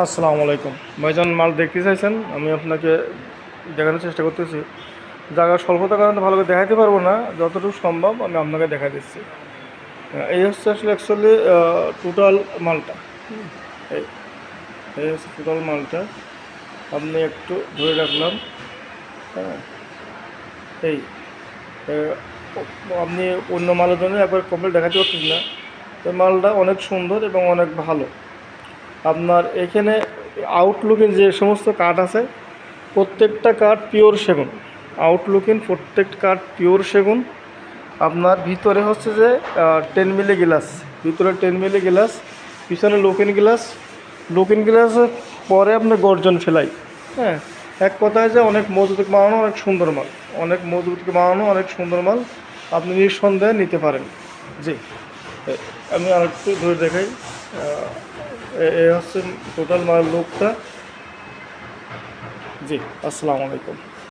আসসালামু আলাইকুম ভাইজান, মাল দেখতে চাইছেন, আমি আপনাকে দেখানোর চেষ্টা করতেছি। জায়গার স্বল্পতার কারণে ভালো করে দেখাতে পারবো না, যতটুকু সম্ভব আমি আপনাকে দেখা দিচ্ছি। এই হচ্ছে আসলে অ্যাকচুয়ালি টোটাল মালটা। এই এই হচ্ছে টোটাল মালটা, আপনি একটু ধরে রাখলাম। হ্যাঁ, এই আহ, আপনি অন্য মালের জন্য একবার কমপ্লিট দেখাতে পারতেন না। এই মালটা অনেক সুন্দর এবং অনেক ভালো। আপনার এখানে আউটলুকিং যে সমস্ত কাঠ আছে, প্রত্যেকটা কাঠ পিওর সেগুন। আউটলুকিং প্রত্যেক কাঠ পিওর সেগুন। আপনার ভিতরে হচ্ছে যে 10 মিলি গ্লাস, ভিতরে 10 মিলি গ্লাস, পিছনে লুকিং গ্লাসের পরে আপনার গর্জন ফেলাই। হ্যাঁ, এক কথায় যে অনেক মজবুত বানানো, অনেক সুন্দর মাল, অনেক মজবুত বানানো, অনেক সুন্দর মাল। আপনি নিঃসন্দেহে নিতে পারেন। জি, আমি আরেকটু ধরে দেখাই। এ হচ্ছে টোটাল মাল লোকটা। জি, আসসালামু আলাইকুম।